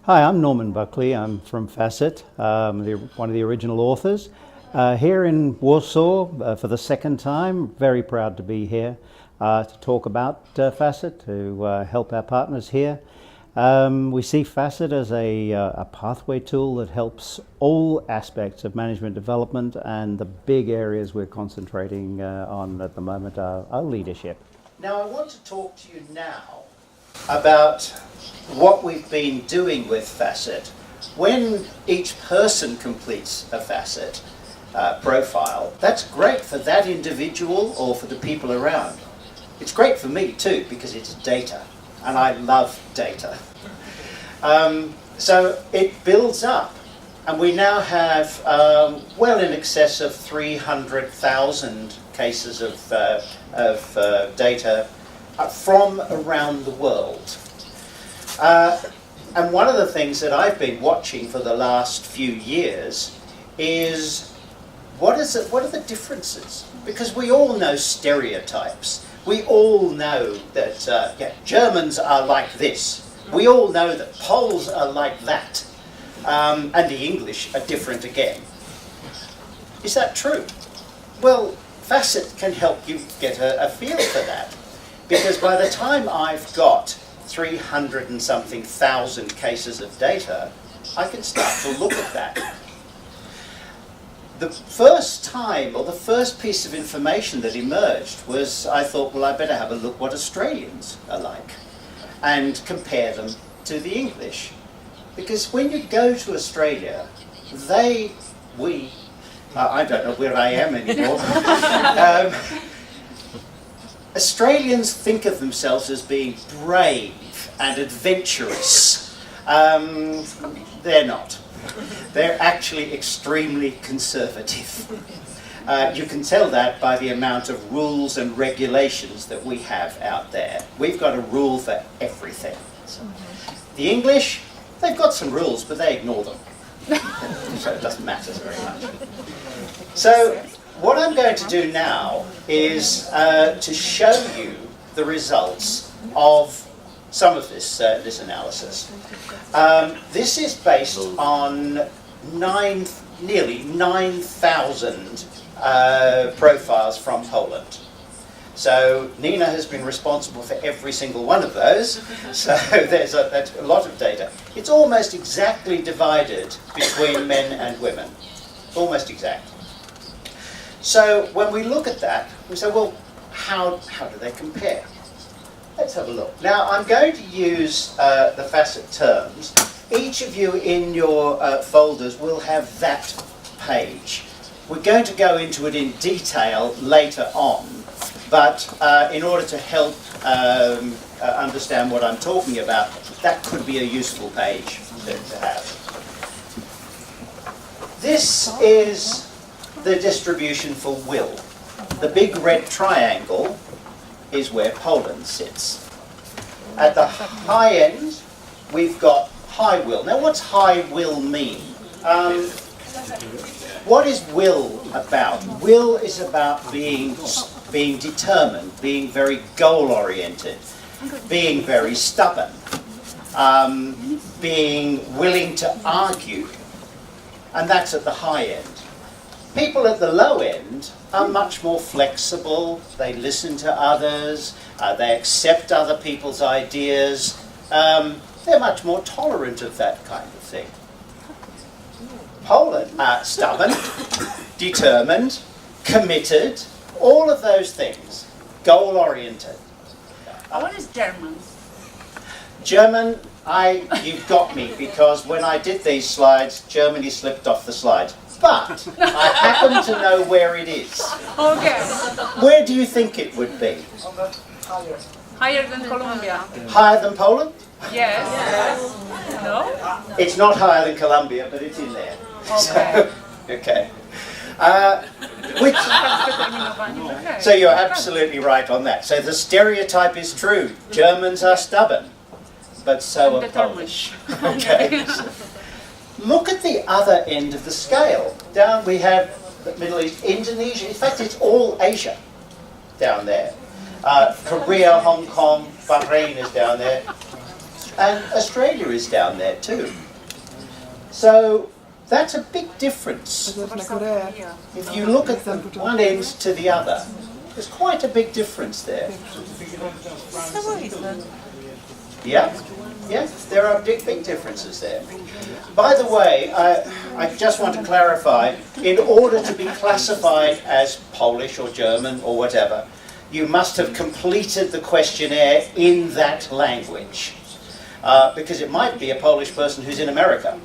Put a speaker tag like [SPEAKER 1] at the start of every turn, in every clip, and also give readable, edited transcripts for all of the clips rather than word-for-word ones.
[SPEAKER 1] Hi, I'm Norman Buckley. I'm from Facet, one of the original authors. Here in Warsaw for the second time. Very proud to be here to talk about Facet, to help our partners here. We see Facet as a pathway tool that helps all aspects of management development, and the big areas we're concentrating on at the moment are leadership.
[SPEAKER 2] Now I want to talk to you now about what we've been doing with Facet. When each person completes a Facet profile, that's great for that individual or for the people around. It's great for me too, because it's data, and I love data. So it builds up, and we now have well in excess of 300,000 cases of data from around the world. And one of the things that I've been watching for the last few years is what are the differences? Because we all know stereotypes. We all know that Germans are like this. We all know that Poles are like that. And the English are different again. Is that true? Well, Facet can help you get a feel for that. Because by the time I've got 300 and something thousand cases of data, I can start to look at that. The first time, or the first piece of information that emerged was, I thought, well, I better have a look what Australians are like and compare them to the English. Because when you go to Australia, I don't know where I am anymore. Australians think of themselves as being brave and adventurous. They're not. They're actually extremely conservative. You can tell that by the amount of rules and regulations that we have out there. We've got a rule for everything. The English, they've got some rules, but they ignore them. So it doesn't matter very much. So what I'm going to do now is to show you the results of some of this analysis. This is based on nearly 9,000 profiles from Poland. So Nina has been responsible for every single one of those, so there's a lot of data. It's almost exactly divided between men and women, almost exact. So when we look at that, we say, well, how do they compare? Let's have a look. Now I'm going to use the Facet terms. Each of you in your folders will have that page. We're going to go into it in detail later on, but in order to help understand what I'm talking about, that could be a useful page to have. This is the distribution for will. The big red triangle is where Poland sits. At the high end, we've got high will. Now, what's high will mean? What is will about? Will is about being determined, being very goal-oriented, being very stubborn, being willing to argue, and that's at the high end. People at the low end are much more flexible, they listen to others, they accept other people's ideas, they're much more tolerant of that kind of thing. Poland are stubborn, determined, committed, all of those things, goal-oriented.
[SPEAKER 3] What is German?
[SPEAKER 2] German, you've got me, because when I did these slides, Germany slipped off the slides. But I happen to know where it is.
[SPEAKER 3] Okay.
[SPEAKER 2] Where do you think it would be?
[SPEAKER 3] Higher than Colombia.
[SPEAKER 2] Higher than Poland?
[SPEAKER 3] Yes. No?
[SPEAKER 2] It's not higher than Colombia, but it's in there.
[SPEAKER 3] Okay.
[SPEAKER 2] Okay. So you're absolutely right on that. So the stereotype is true. Germans are stubborn, but so are Polish. Okay. Look at the other end of the scale. Down we have the Middle East, Indonesia. In fact, it's all Asia down there. Korea, Hong Kong, Bahrain is down there. And Australia is down there too. So that's a big difference. If you look at the one end to the other, there's quite a big difference there. Yeah, yeah, there are big differences there. By the way, I just want to clarify, in order to be classified as Polish or German or whatever, you must have completed the questionnaire in that language. Because it might be a Polish person who's in America,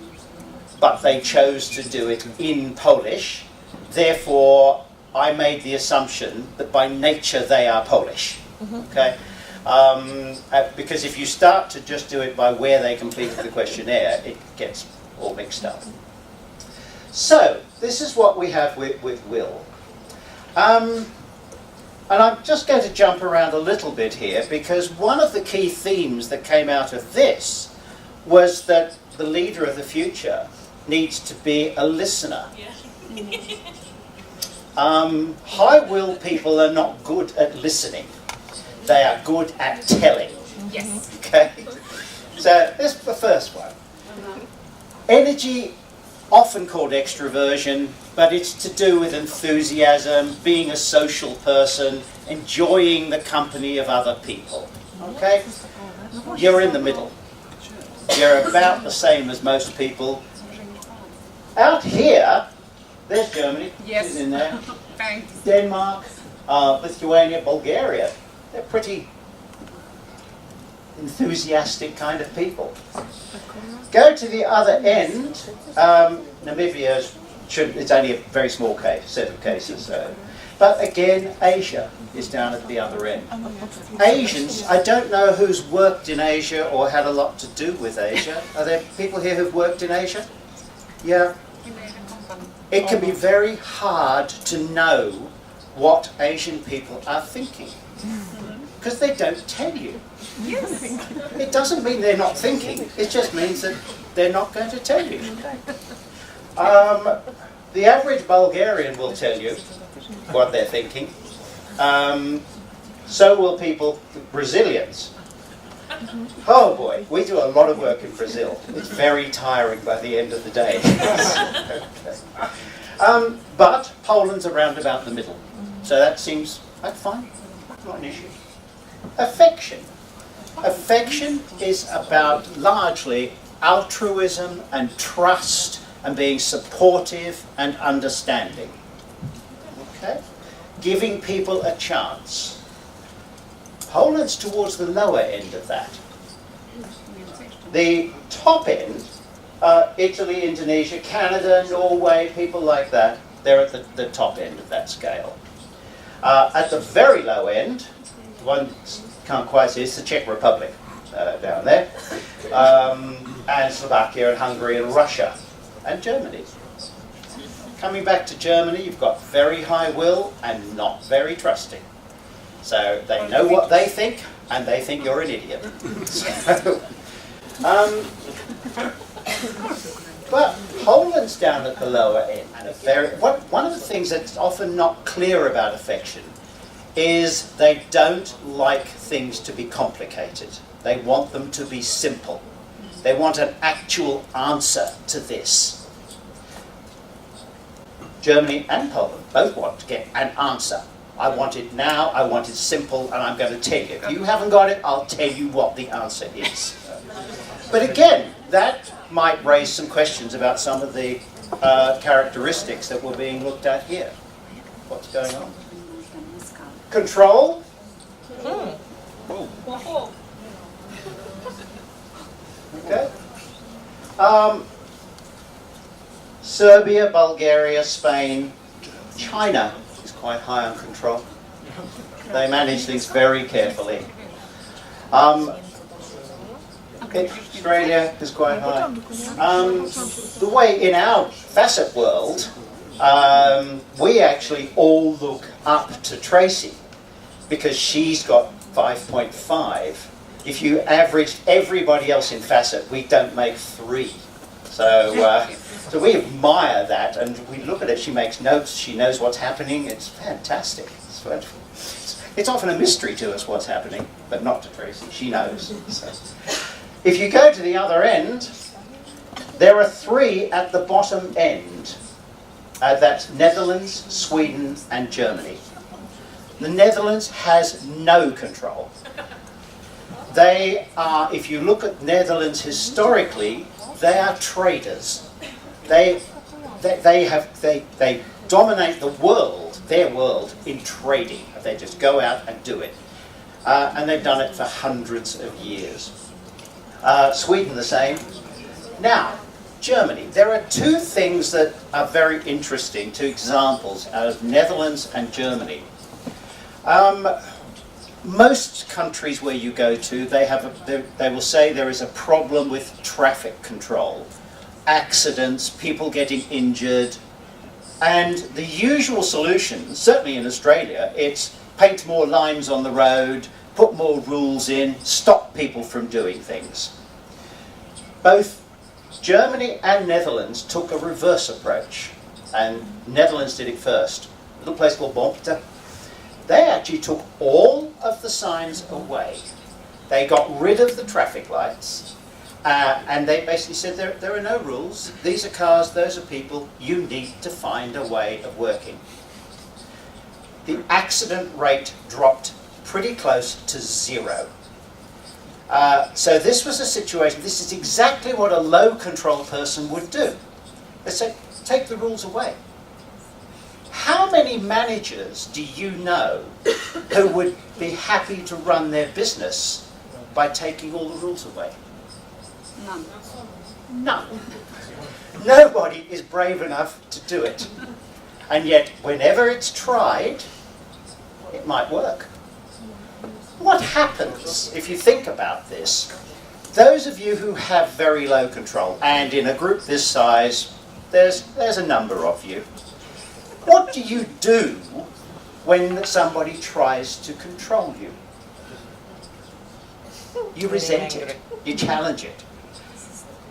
[SPEAKER 2] but they chose to do it in Polish. Therefore, I made the assumption that by nature they are Polish. Okay? Because if you start to just do it by where they completed the questionnaire, it gets all mixed up. So, this is what we have with Will. And I'm just going to jump around a little bit here, because one of the key themes that came out of this was that the leader of the future needs to be a listener. High will people are not good at listening. They are good at telling.
[SPEAKER 3] Yes.
[SPEAKER 2] Okay? So this is the first one. Energy, often called extroversion, but it's to do with enthusiasm, being a social person, enjoying the company of other people. Okay? You're in the middle. You're about the same as most people. Out here, there's Germany.
[SPEAKER 3] Yes.
[SPEAKER 2] She's in there.
[SPEAKER 3] Thanks.
[SPEAKER 2] Denmark, Lithuania, Bulgaria. They're pretty enthusiastic kind of people. Go to the other end. Namibia, it's only a very small set of cases. But again, Asia is down at the other end. Asians, I don't know who's worked in Asia or had a lot to do with Asia. Are there people here who've worked in Asia? Yeah. It can be very hard to know what Asian people are thinking, because they don't tell you.
[SPEAKER 3] Yes.
[SPEAKER 2] It doesn't mean they're not thinking, it just means that they're not going to tell you. The average Bulgarian will tell you what they're thinking. So will people, Brazilians. Oh boy, we do a lot of work in Brazil. It's very tiring by the end of the day. But Poland's around about the middle. So that seems like fine, not an issue. Affection. Affection is about largely altruism and trust and being supportive and understanding. Okay? Giving people a chance. Poland's towards the lower end of that. The top end, Italy, Indonesia, Canada, Norway, people like that, they're at the top end of that scale. At the very low end, one can't quite see, it's the Czech Republic down there, and Slovakia and Hungary and Russia and Germany. Coming back to Germany, you've got very high will and not very trusting. So they know what they think, and they think you're an idiot. So, but Poland's down at the lower end. And one of the things that's often not clear about affection is they don't like things to be complicated. They want them to be simple. They want an actual answer to this. Germany and Poland both want to get an answer. I want it now, I want it simple, and I'm going to tell you. If you haven't got it, I'll tell you what the answer is. But again, that might raise some questions about some of the characteristics that were being looked at here. What's going on? Control? Okay. Serbia, Bulgaria, Spain, China is quite high on control. They manage things very carefully. Australia is quite high. The way in our facet world, we actually all look up to Tracy because she's got 5.5. If you averaged everybody else in facet, we don't make 3. So we admire that, and we look at it. She makes notes. She knows what's happening. It's fantastic. It's wonderful. It's often a mystery to us what's happening, but not to Tracy. She knows. So. If you go to the other end, there are 3 at the bottom end. That's Netherlands, Sweden, and Germany. The Netherlands has no control. They are, if you look at Netherlands historically, they are traders. They dominate the world, their world, in trading. They just go out and do it. And they've done it for hundreds of years. Sweden the same. Now, Germany. There are 2 things that are very interesting, 2 examples out of Netherlands and Germany. Most countries where you go to, they will say there is a problem with traffic control, accidents, people getting injured, and the usual solution, certainly in Australia, it's paint more lines on the road, put more rules in, stop people from doing things. Both Germany and Netherlands took a reverse approach, and Netherlands did it first. A little place called Buckley. They actually took all of the signs away. They got rid of the traffic lights, and they basically said there are no rules. These are cars, those are people. You need to find a way of working. The accident rate dropped pretty close to 0. So this was a situation, this is exactly what a low control person would do. They say, take the rules away. How many managers do you know who would be happy to run their business by taking all the rules away?
[SPEAKER 3] None.
[SPEAKER 2] None. Nobody is brave enough to do it. And yet, whenever it's tried, it might work. What happens if you think about this? Those of you who have very low control, and in a group this size, there's a number of you. What do you do when somebody tries to control you? You resent it. You challenge it.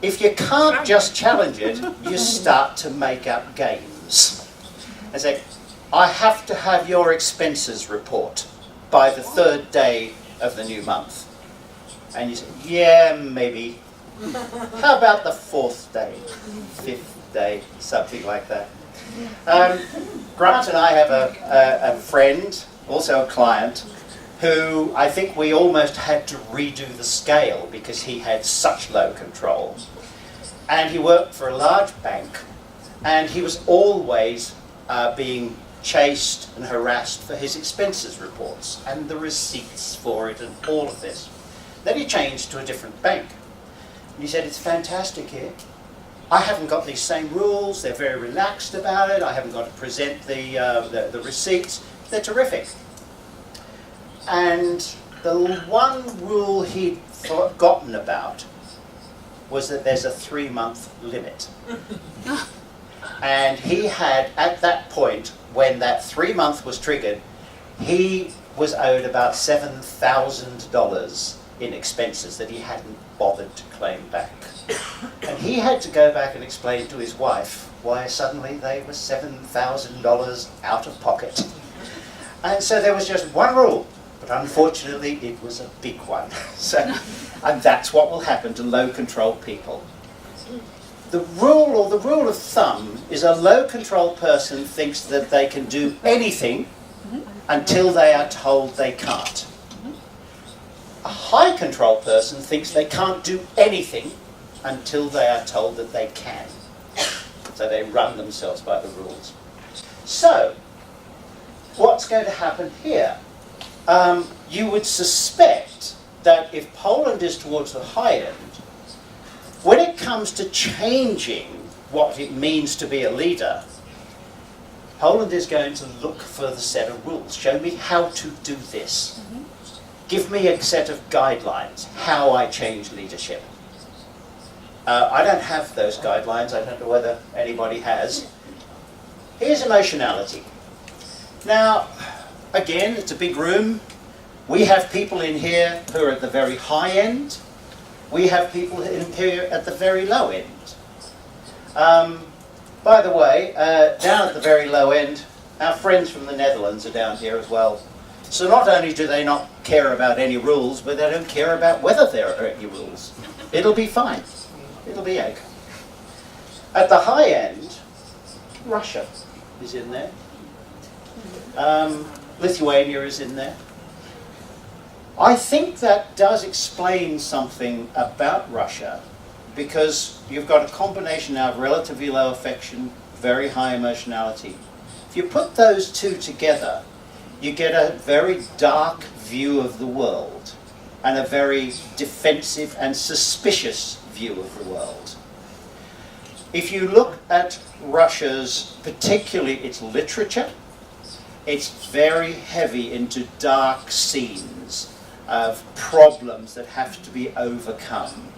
[SPEAKER 2] If you can't just challenge it, you start to make up games. And say, I have to have your expenses report by the 3rd day of the new month. And you say, yeah, maybe. How about the 4th day, 5th day, something like that? Grant and I have a friend, also a client, who I think we almost had to redo the scale because he had such low control. And he worked for a large bank, and he was always being chased and harassed for his expenses reports and the receipts for it and all of this. Then he changed to a different bank. And he said, it's fantastic here. I haven't got these same rules, they're very relaxed about it, I haven't got to present the receipts, they're terrific. And the one rule he'd forgotten about was that there's a 3-month limit. And he had, at that point, when that 3-month was triggered, he was owed about $7,000 in expenses that he hadn't bothered to claim back. And he had to go back and explain to his wife why suddenly they were $7,000 out of pocket. And so there was just one rule, but unfortunately it was a big one. And that's what will happen to low control people. The rule of thumb is a low control person thinks that they can do anything until they are told they can't. A high control person thinks they can't do anything until they are told that they can. So they run themselves by the rules. So, what's going to happen here? You would suspect that if Poland is towards the high end, when it comes to changing what it means to be a leader, Poland is going to look for the set of rules. Show me how to do this. Give me a set of guidelines, how I change leadership. I don't have those guidelines. I don't know whether anybody has. Here's emotionality. Now, again, it's a big room. We have people in here who are at the very high end. We have people in here at the very low end. By the way, down at the very low end, our friends from the Netherlands are down here as well. So not only do they not care about any rules, but they don't care about whether there are any rules. It'll be fine. It'll be okay. At the high end, Russia is in there. Lithuania is in there. I think that does explain something about Russia, because you've got a combination now of relatively low affection, very high emotionality. If you put those two together, you get a very dark view of the world and a very defensive and suspicious view of the world. If you look at Russia's, particularly its literature, it's very heavy into dark scenes of problems that have to be overcome,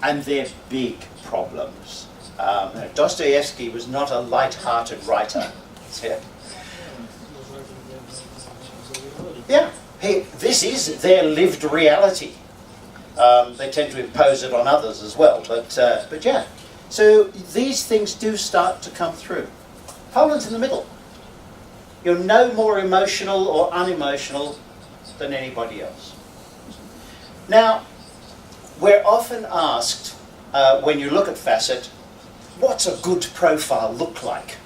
[SPEAKER 2] and they're big problems. Dostoevsky was not a light-hearted writer. Yeah, this is their lived reality. They tend to impose it on others as well, but yeah. So these things do start to come through. Poland's in the middle. You're no more emotional or unemotional than anybody else. Now, we're often asked, when you look at Facet, what's a good profile look like?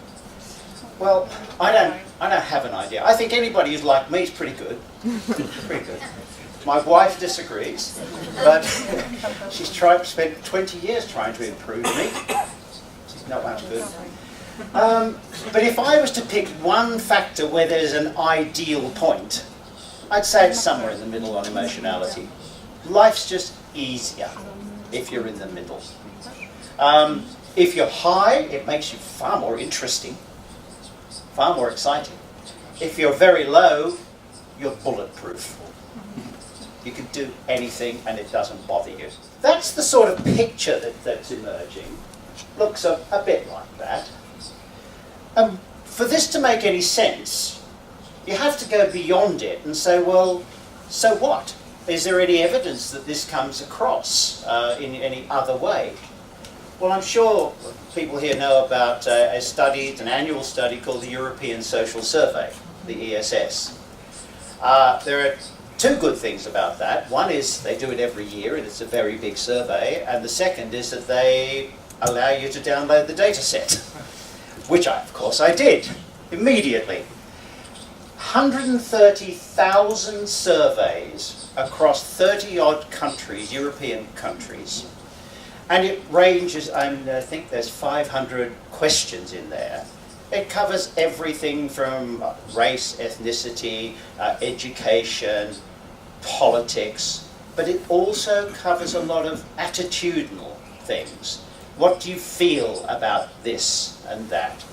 [SPEAKER 2] Well, I don't have an idea. I think anybody who's like me is pretty good. Pretty good. My wife disagrees, but she's spent 20 years trying to improve me. She's not that good. But if I was to pick one factor where there's an ideal point, I'd say it's somewhere in the middle on emotionality. Life's just easier if you're in the middle. If you're high, it makes you far more interesting, far more exciting. If you're very low, you're bulletproof. You can do anything and it doesn't bother you. That's the sort of picture that's emerging. Looks a bit like that. For this to make any sense, you have to go beyond it and say, well, so what? Is there any evidence that this comes across in any other way? Well, I'm sure people here know about an annual study called the European Social Survey, the ESS. There are two good things about that. One is they do it every year and it's a very big survey, and the second is that they allow you to download the data set, which of course I did immediately. 130,000 surveys across 30-odd countries, European countries, and it ranges, I think there's 500 questions in there. It covers everything from race, ethnicity, education, politics, but it also covers a lot of attitudinal things. What do you feel about this and that?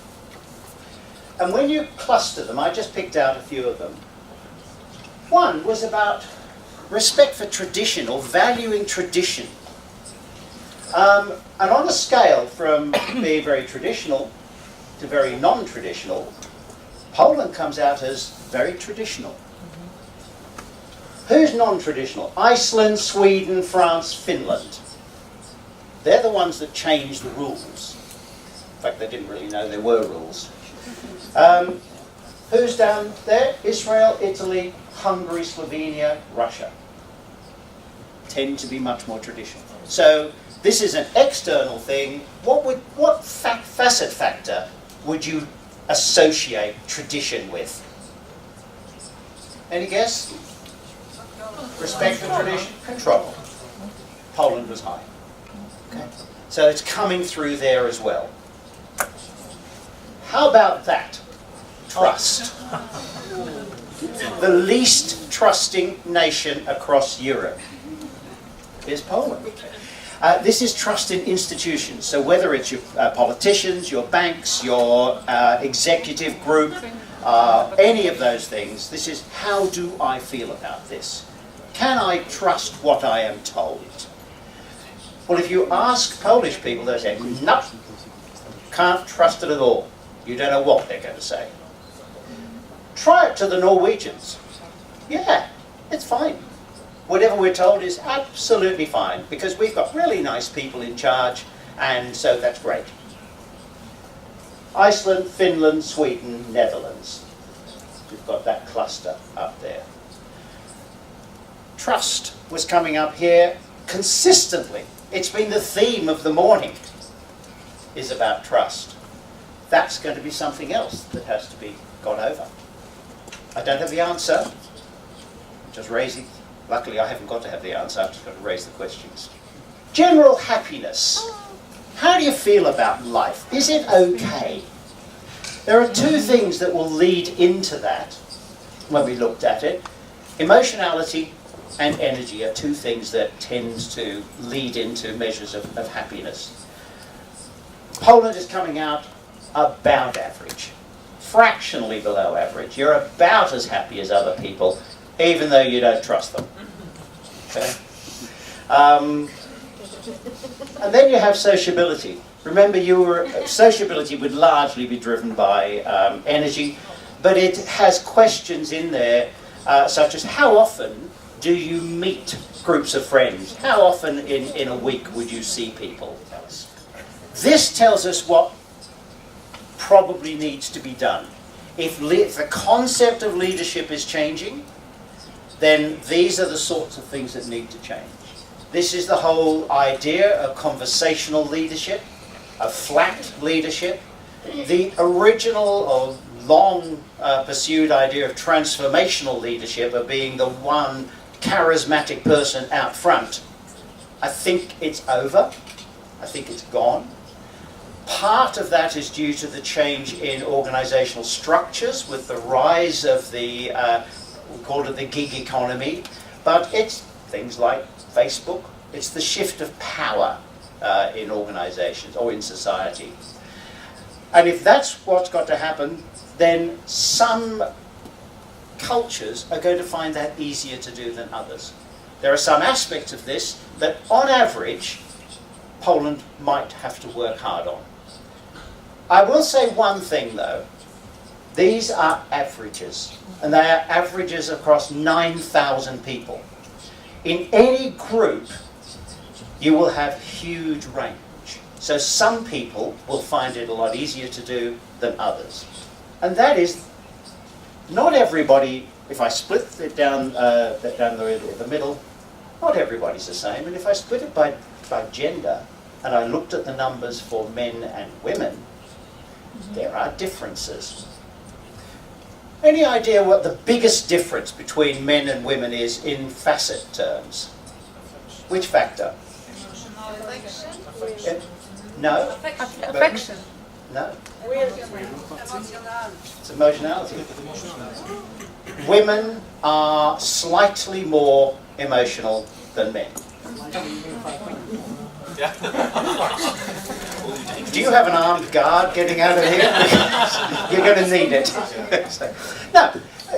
[SPEAKER 2] And when you cluster them, I just picked out a few of them. One was about respect for tradition or valuing tradition. And on a scale from being very traditional to very non-traditional, Poland comes out as very traditional. Who's non-traditional? Iceland, Sweden, France, Finland. They're the ones that change the rules. In fact, they didn't really know there were rules. Who's down there? Israel, Italy, Hungary, Slovenia, Russia. Tend to be much more traditional. So this is an external thing. What facet factor would you associate tradition with? Any guess? Respect for tradition? Control. Poland was high. Okay. So it's coming through there as well. How about that? Trust. The least trusting nation across Europe is Poland. This is trust in institutions. So whether it's your politicians, your banks, your executive group, any of those things, this is how do I feel about this? Can I trust what I am told? Well, if you ask Polish people, they'll say, no, can't trust it at all. You don't know what they're going to say. Try it to the Norwegians. Yeah, it's fine. Whatever we're told is absolutely fine, because we've got really nice people in charge, and so that's great. Iceland, Finland, Sweden, Netherlands. We've got that cluster up there. Trust was coming up here consistently. It's been the theme of the morning, is about trust. That's going to be something else that has to be gone over. I don't have the answer. Just raising. Luckily, I haven't got to have the answer. I've just got to raise the questions. General happiness. How do you feel about life? Is it okay? There are two things that will lead into that when we looked at it. Emotionality and energy are two things that tend to lead into measures of happiness. Poland is coming out about average, fractionally below average. You're about as happy as other people, even though you don't trust them. Okay? And then you have sociability. Remember, sociability would largely be driven by energy, but it has questions in there such as how often do you meet groups of friends? How often in a week would you see people? This tells us what probably needs to be done. If the concept of leadership is changing, then these are the sorts of things that need to change. This is the whole idea of conversational leadership, of flat leadership, the original or long pursued idea of transformational leadership, of being the one charismatic person out front. I think it's over. I think it's gone. Part of that is due to the change in organizational structures with the rise of the, we call it the gig economy, but it's things like Facebook. It's the shift of power in organizations or in society. And if that's what's got to happen, then some cultures are going to find that easier to do than others. There are some aspects of this that, on average, Poland might have to work hard on. I will say one thing, though. These are averages, and they are averages across 9,000 people. In any group, you will have huge range. So some people will find it a lot easier to do than others. And that is, not everybody, if I split it down the middle, not everybody's the same. And if I split it by gender, and I looked at the numbers for men and women, there are differences. Any idea what the biggest difference between men and women is in facet terms? Which factor? No.
[SPEAKER 3] Affection.
[SPEAKER 2] No. It's emotionality. Women are slightly more emotional than men. Do you have an armed guard getting out of here? You're going to need it. No,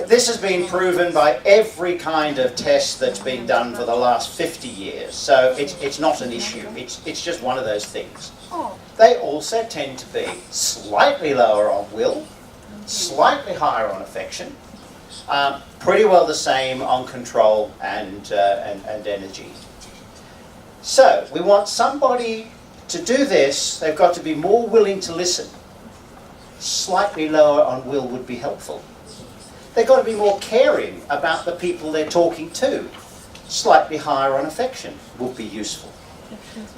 [SPEAKER 2] this has been proven by every kind of test that's been done for the last 50 years. So it's not an issue. It's just one of those things. They also tend to be slightly lower on will, slightly higher on affection, pretty well the same on control and energy. So we want somebody to do this. They've got to be more willing to listen. Slightly lower on will would be helpful. They've got to be more caring about the people they're talking to. Slightly higher on affection would be useful.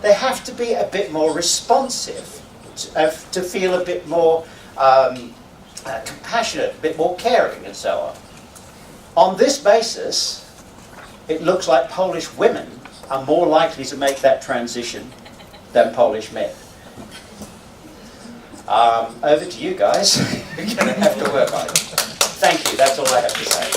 [SPEAKER 2] They have to be a bit more responsive, to feel a bit more compassionate, a bit more caring, and so on. On this basis, it looks like Polish women are more likely to make that transition than Polish men. Over to you guys. You're going to have to work on it. Thank you. That's all I have to say.